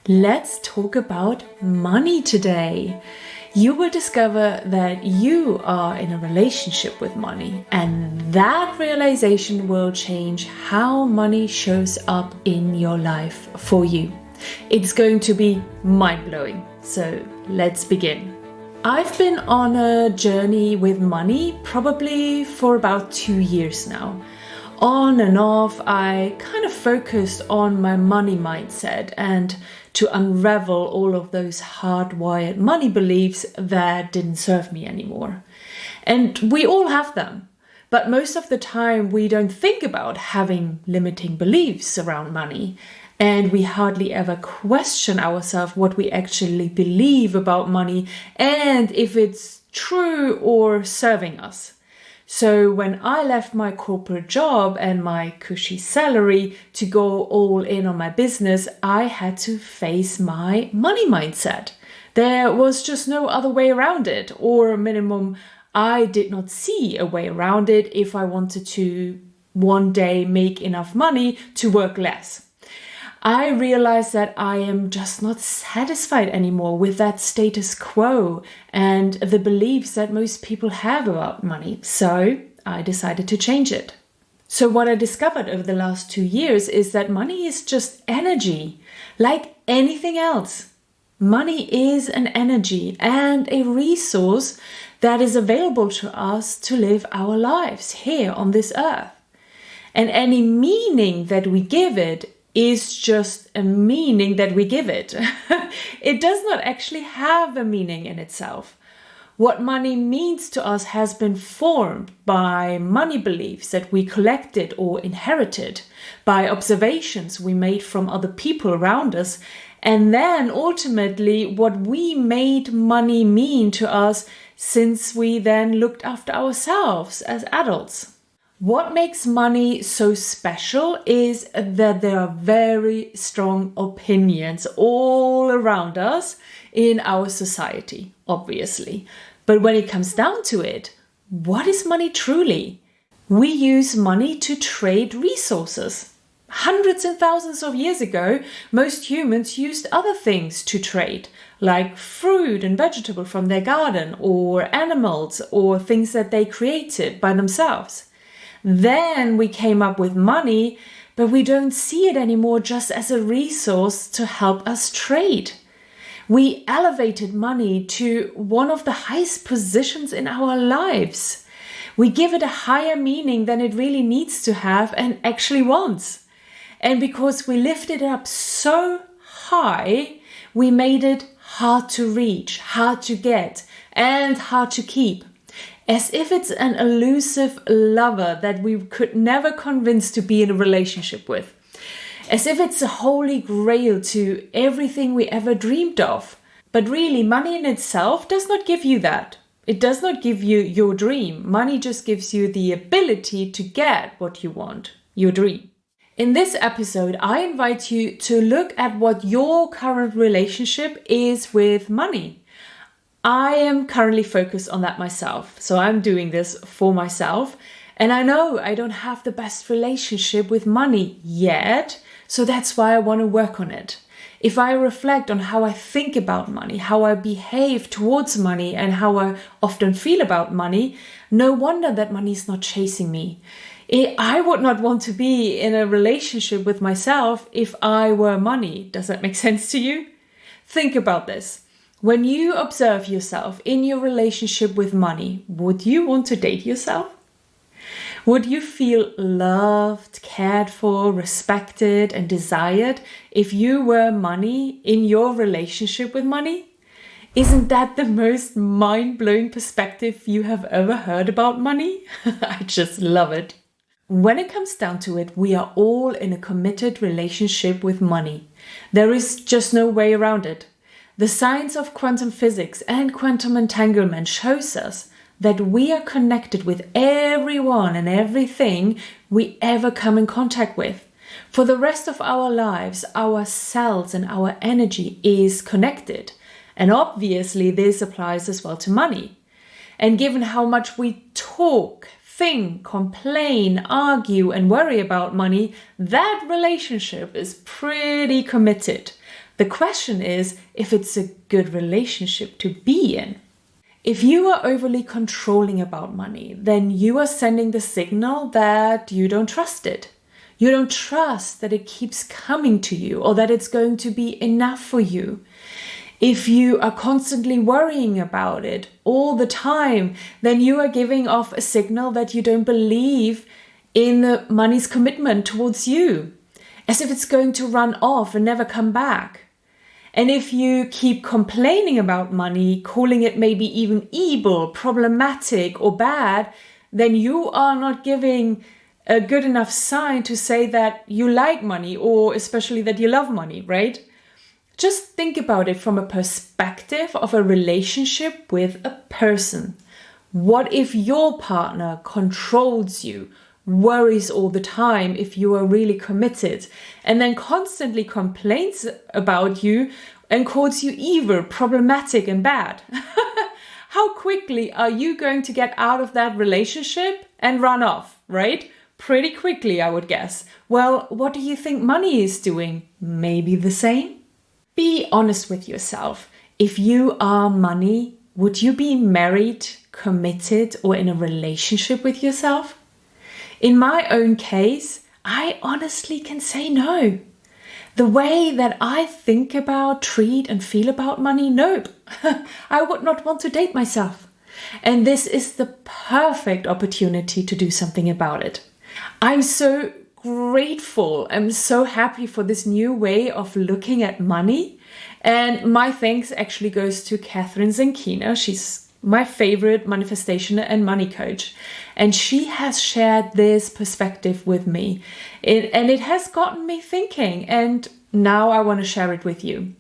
Let's talk about money today. You will discover that you are in a relationship with money, and that realization will change how money shows up in your life for you. It's going to be mind-blowing. So let's begin. I've been on a journey with money probably for about 2 years now. On and off, I kind of focused on my money mindset and to unravel all of those hardwired money beliefs that didn't serve me anymore. And we all have them, but most of the time we don't think about having limiting beliefs around money. And we hardly ever question ourselves what we actually believe about money and if it's true or serving us. So when I left my corporate job and my cushy salary to go all in on my business, I had to face my money mindset. There was just no other way around it, or minimum, I did not see a way around it if I wanted to one day make enough money to work less. I realized that I am just not satisfied anymore with that status quo and the beliefs that most people have about money. So I decided to change it. So what I discovered over the last 2 years is that money is just energy, like anything else. Money is an energy and a resource that is available to us to live our lives here on this earth. And any meaning that we give it is just a meaning that we give it. It does not actually have a meaning in itself. What money means to us has been formed by money beliefs that we collected or inherited, by observations we made from other people around us, and then ultimately what we made money mean to us since we then looked after ourselves as adults. What makes money so special is that there are very strong opinions all around us in our society, obviously. But when it comes down to it, what is money truly? We use money to trade resources. Hundreds and thousands of years ago, most humans used other things to trade, like fruit and vegetable from their garden, or animals, or things that they created by themselves. Then we came up with money, but we don't see it anymore just as a resource to help us trade. We elevated money to one of the highest positions in our lives. We give it a higher meaning than it really needs to have and actually wants. And because we lifted it up so high, we made it hard to reach, hard to get, and hard to keep. As if it's an elusive lover that we could never convince to be in a relationship with. As if it's a holy grail to everything we ever dreamed of. But really, money in itself does not give you that. It does not give you your dream. Money just gives you the ability to get what you want, your dream. In this episode, I invite you to look at what your current relationship is with money. I am currently focused on that myself, so I'm doing this for myself. And I know I don't have the best relationship with money yet, so that's why I want to work on it. If I reflect on how I think about money, how I behave towards money, and how I often feel about money, no wonder that money is not chasing me. I would not want to be in a relationship with myself if I were money. Does that make sense to you? Think about this. When you observe yourself in your relationship with money, would you want to date yourself? Would you feel loved, cared for, respected, and desired if you were money in your relationship with money? Isn't that the most mind-blowing perspective you have ever heard about money? I just love it. When it comes down to it, we are all in a committed relationship with money. There is just no way around it. The science of quantum physics and quantum entanglement shows us that we are connected with everyone and everything we ever come in contact with. For the rest of our lives, our cells and our energy is connected. And obviously this applies as well to money. And given how much we talk, think, complain, argue, and worry about money, that relationship is pretty committed. The question is if it's a good relationship to be in. If you are overly controlling about money, then you are sending the signal that you don't trust it. You don't trust that it keeps coming to you or that it's going to be enough for you. If you are constantly worrying about it all the time, then you are giving off a signal that you don't believe in the money's commitment towards you, as if it's going to run off and never come back. And if you keep complaining about money, calling it maybe even evil, problematic, or bad, then you are not giving a good enough sign to say that you like money, or especially that you love money, right? Just think about it from a perspective of a relationship with a person. What if your partner controls you, worries all the time if you are really committed, and then constantly complains about you and calls you evil, problematic, and bad? How quickly are you going to get out of that relationship and run off, right? Pretty quickly, I would guess. Well, what do you think money is doing? Maybe the same? Be honest with yourself. If you are money, would you be married, committed, or in a relationship with yourself? In my own case, I honestly can say no. The way that I think about, treat, and feel about money, nope. I would not want to date myself. And this is the perfect opportunity to do something about it. I'm so grateful. I'm so happy for this new way of looking at money. And my thanks actually goes to 𝗪𝗔𝗘𝗧𝗧. She's my favorite manifestation and money coach. And she has shared this perspective with me. And it has gotten me thinking. And now I want to share it with you.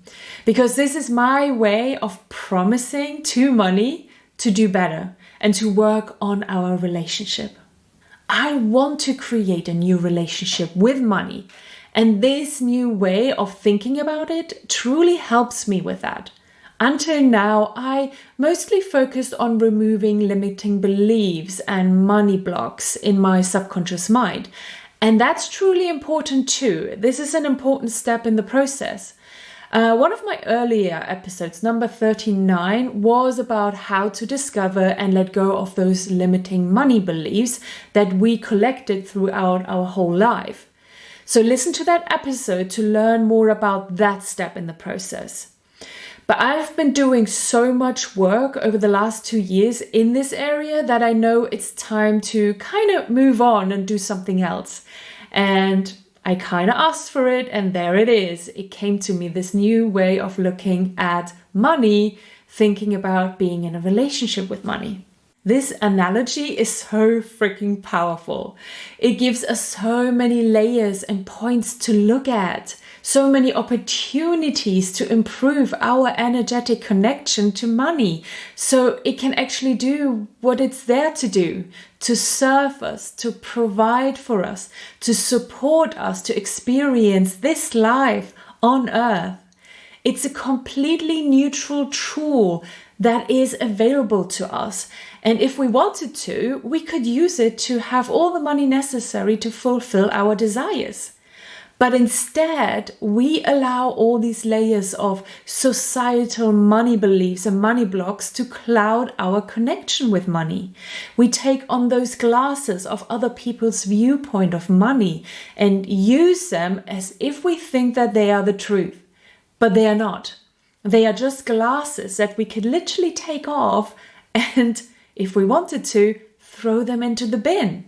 Because this is my way of promising to money to do better and to work on our relationship. I want to create a new relationship with money. And this new way of thinking about it truly helps me with that. Until now, I mostly focused on removing limiting beliefs and money blocks in my subconscious mind. And that's truly important too. This is an important step in the process. One of my earlier episodes, number 39, was about how to discover and let go of those limiting money beliefs that we collected throughout our whole life. So listen to that episode to learn more about that step in the process. But I've been doing so much work over the last 2 years in this area that I know it's time to kind of move on and do something else. And I kind of asked for it, and there it is. It came to me, this new way of looking at money, thinking about being in a relationship with money. This analogy is so freaking powerful. It gives us so many layers and points to look at, so many opportunities to improve our energetic connection to money, so it can actually do what it's there to do, to serve us, to provide for us, to support us, to experience this life on earth. It's a completely neutral tool that is available to us. And if we wanted to, we could use it to have all the money necessary to fulfill our desires. But instead, we allow all these layers of societal money beliefs and money blocks to cloud our connection with money. We take on those glasses of other people's viewpoint of money and use them as if we think that they are the truth. But they are not. They are just glasses that we could literally take off and, if we wanted to, throw them into the bin.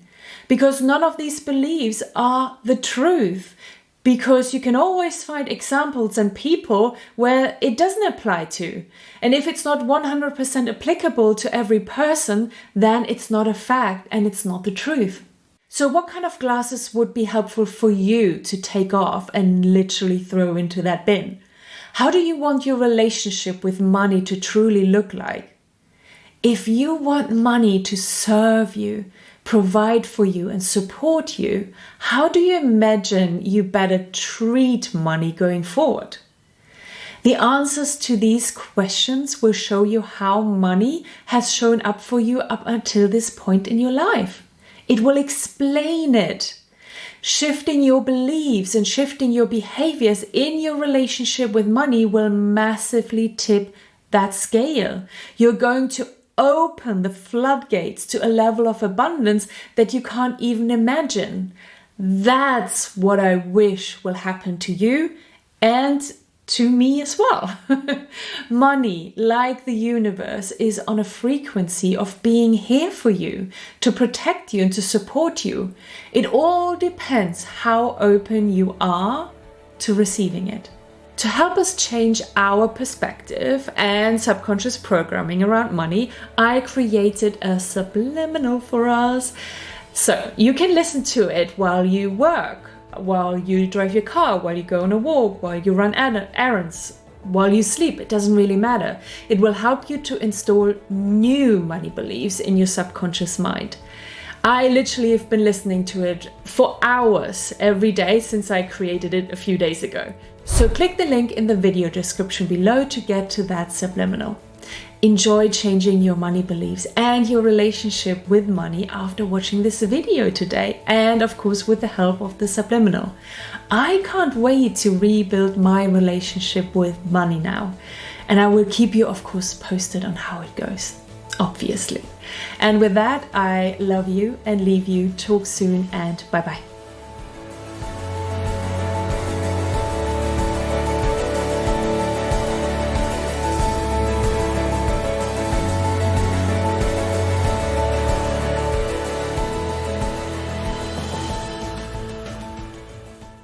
Because none of these beliefs are the truth. Because you can always find examples and people where it doesn't apply to. And if it's not 100% applicable to every person, then it's not a fact and it's not the truth. So what kind of glasses would be helpful for you to take off and literally throw into that bin? How do you want your relationship with money to truly look like? If you want money to serve you, provide for you and support you, how do you imagine you better treat money going forward? The answers to these questions will show you how money has shown up for you up until this point in your life. It will explain it. Shifting your beliefs and shifting your behaviors in your relationship with money will massively tip that scale. You're going to open the floodgates to a level of abundance that you can't even imagine. That's what I wish will happen to you and to me as well. Money, like the universe, is on a frequency of being here for you, to protect you and to support you. It all depends how open you are to receiving it. To help us change our perspective and subconscious programming around money, I created a subliminal for us. So you can listen to it while you work, while you drive your car, while you go on a walk, while you run errands, while you sleep. It doesn't really matter. It will help you to install new money beliefs in your subconscious mind. I literally have been listening to it for hours every day since I created it a few days ago. So click the link in the video description below to get to that subliminal. Enjoy changing your money beliefs and your relationship with money after watching this video today, and of course with the help of the subliminal. I can't wait to rebuild my relationship with money now, and I will keep you of course posted on how it goes, obviously. And with that, I love you and leave you. Talk soon and bye bye.